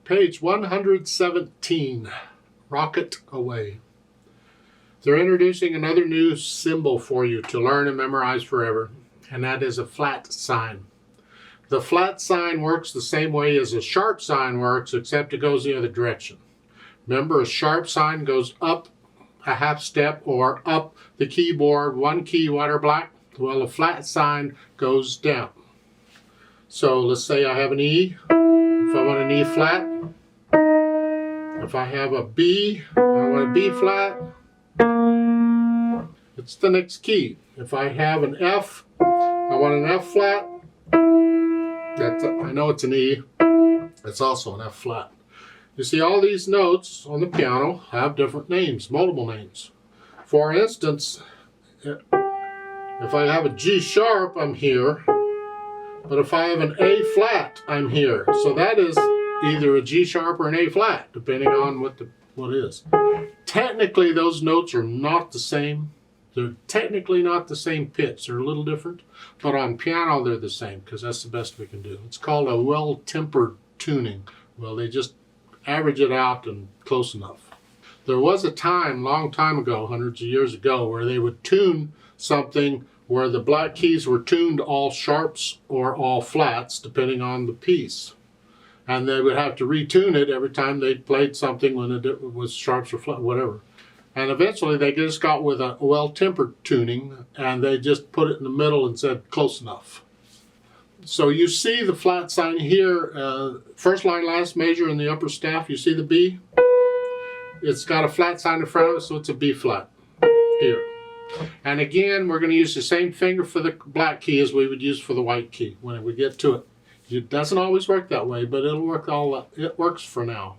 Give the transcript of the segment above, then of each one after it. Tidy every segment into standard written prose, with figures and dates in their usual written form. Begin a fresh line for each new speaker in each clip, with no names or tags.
Page 117, Rocket Away. They're introducing another new symbol for you to learn and memorize forever, and that is a flat sign. The flat sign works the same way as a sharp sign works, except it goes the other direction. Remember, a sharp sign goes up a half step or up the keyboard, one key, white or black. Well, a flat sign goes down. So let's say I have an E. If I want an E flat, if I have a B, I want a B flat, it's the next key. If I have an F, I want an F flat. I know it's an E. It's also an F flat. You see, all these notes on the piano have different names, multiple names. For instance, if I have a G sharp, I'm here. But if I have an A flat, I'm here. So that is either a G sharp or an A flat, depending on what is. Technically, those notes are not the same. They're technically not the same pitch. They're a little different. But on piano, they're the same, because that's the best we can do. It's called a well-tempered tuning. Well, they just average it out and close enough. There was a time, long time ago, hundreds of years ago, where they would tune something where the black keys were tuned all sharps or all flats, depending on the piece. And they would have to retune it every time they played something when it was sharps or flat, whatever. And eventually they just got with a well-tempered tuning, and they just put it in the middle and said, close enough. So you see the flat sign here, first line, last measure in the upper staff, you see the B? It's got a flat sign in front of it, so it's a B flat here. And again, we're going to use the same finger for the black key as we would use for the white key when we get to it. It doesn't always work that way, but it'll work it works for now.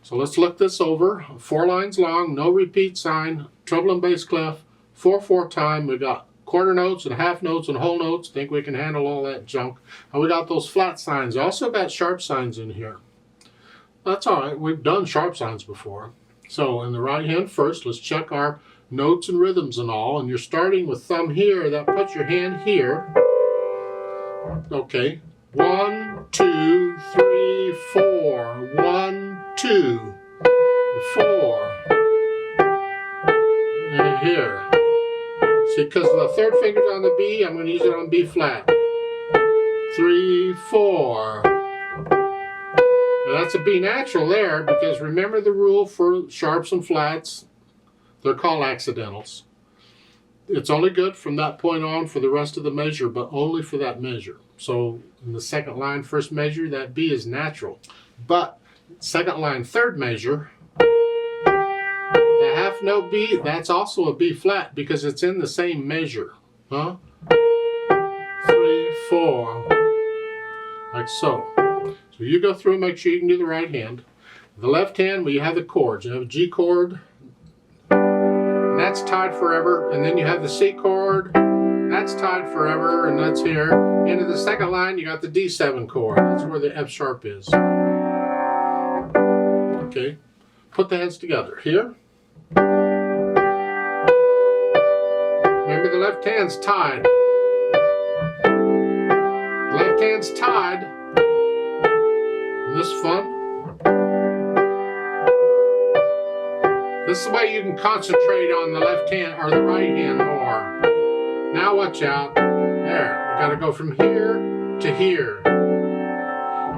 So let's look this over. 4 lines long, no repeat sign, treble and bass clef, 4/4 time. We got quarter notes and half notes and whole notes. Think we can handle all that junk. And we got those flat signs. Also got sharp signs in here. That's all right. We've done sharp signs before. So in the right hand first, let's check our notes and rhythms and all, and you're starting with thumb here. That puts your hand here. Okay, 1, 2, 3, 4. 1, 2, 4. And here. See, because the third finger's on the B, I'm going to use it on B flat. 3, 4. Now that's a B natural there, because remember the rule for sharps and flats. They're called accidentals. It's only good from that point on for the rest of the measure, but only for that measure. So in the second line, first measure, that B is natural. But second line, third measure, the half note B, that's also a B flat because it's in the same measure. Huh? 3, 4, like so. So you go through and make sure you can do the right hand. The left hand, well, you have the chords. You have a G chord. That's tied forever, and then you have the C chord, that's tied forever, and that's here. Into the second line, you got the D7 chord. That's where the F sharp is. Okay, put the hands together. Here. Remember, the left hand's tied. The left hand's tied. Isn't this fun? This is the way you can concentrate on the left hand or the right hand more. Now watch out. There. You got to go from here to here.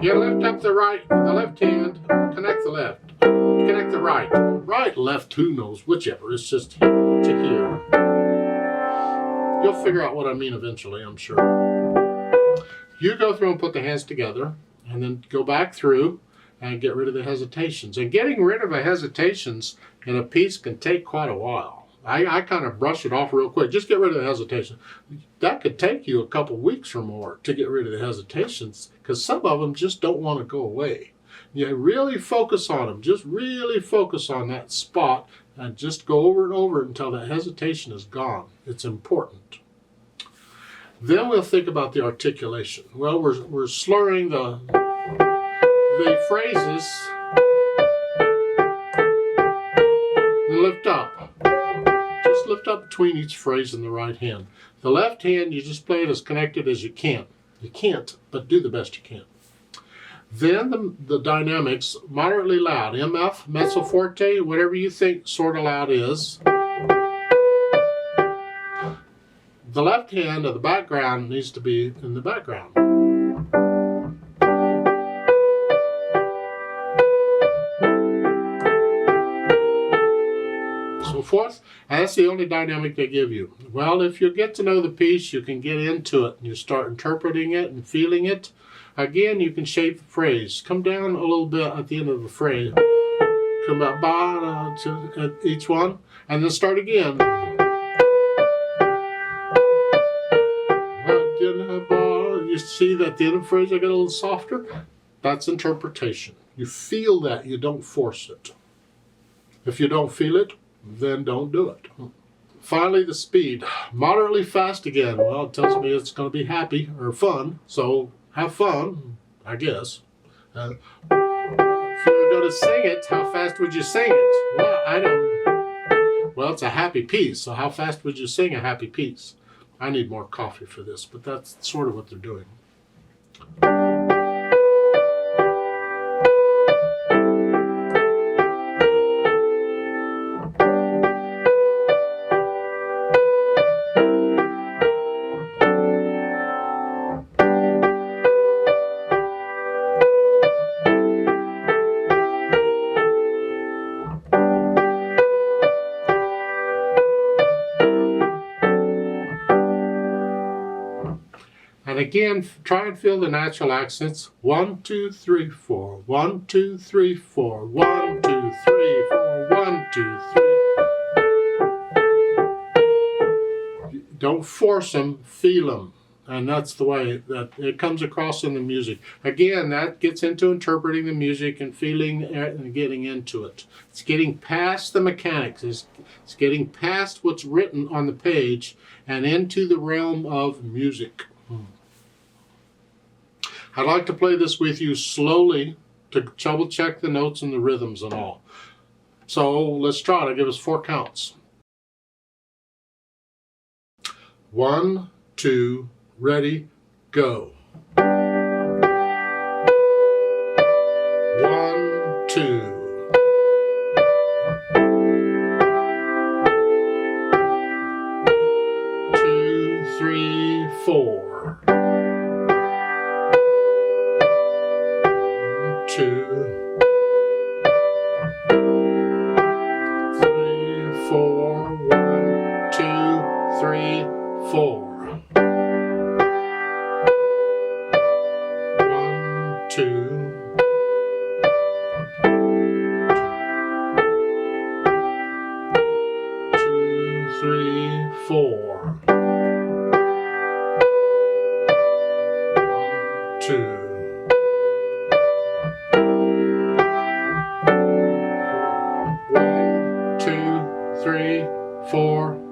You lift up the left hand, connect the left. Connect the right. Right, left, who knows, whichever. It's just to here. You'll figure out what I mean eventually, I'm sure. You go through and put the hands together, and then go back through and get rid of the hesitations. And getting rid of the hesitations in a piece can take quite a while. I kind of brush it off real quick. Just get rid of the hesitation. That could take you a couple weeks or more to get rid of the hesitations, because some of them just don't want to go away. You really focus on them. Just really focus on that spot and just go over and over it until that hesitation is gone. It's important. Then we'll think about the articulation. Well, we're slurring the phrases. And lift up. Just lift up between each phrase in the right hand. The left hand, you just play it as connected as you can. You can't, but do the best you can. Then the dynamics, moderately loud, MF, mezzo forte, whatever you think sort of loud is. The left hand of the background needs to be in the background. So forth, and that's the only dynamic they give you. Well, if you get to know the piece, you can get into it and you start interpreting it and feeling it. Again, you can shape the phrase. Come down a little bit at the end of the phrase. Come back at each one, and then start again. You see that the end of the phrase I get a little softer? That's interpretation. You feel that, you don't force it. If you don't feel it, then don't do it. Finally, the speed. Moderately fast again. Well, it tells me it's going to be happy or fun, so have fun, I guess. If you're going to sing it, how fast would you sing it? Well, I don't. Well, it's a happy piece, so how fast would you sing a happy piece? I need more coffee for this, but that's sort of what they're doing. And again, try and feel the natural accents. 1, 2, 3, 4. 1, 2, 3, 4. 1, 2, 3, 4. 1, 2, 3. Don't force them, feel them. And that's the way that it comes across in the music. Again, that gets into interpreting the music and feeling and getting into it. It's getting past the mechanics. It's getting past what's written on the page and into the realm of music. I'd like to play this with you slowly to double check the notes and the rhythms and all. So let's try to give us 4 counts. 1, 2, ready, go. 1, 2. 2, 3, 4. 2, 3, 4. 1, 2, 3, 4. 1, 2. 2, 3, 4. 1, 2. 1, 2, 3, 4.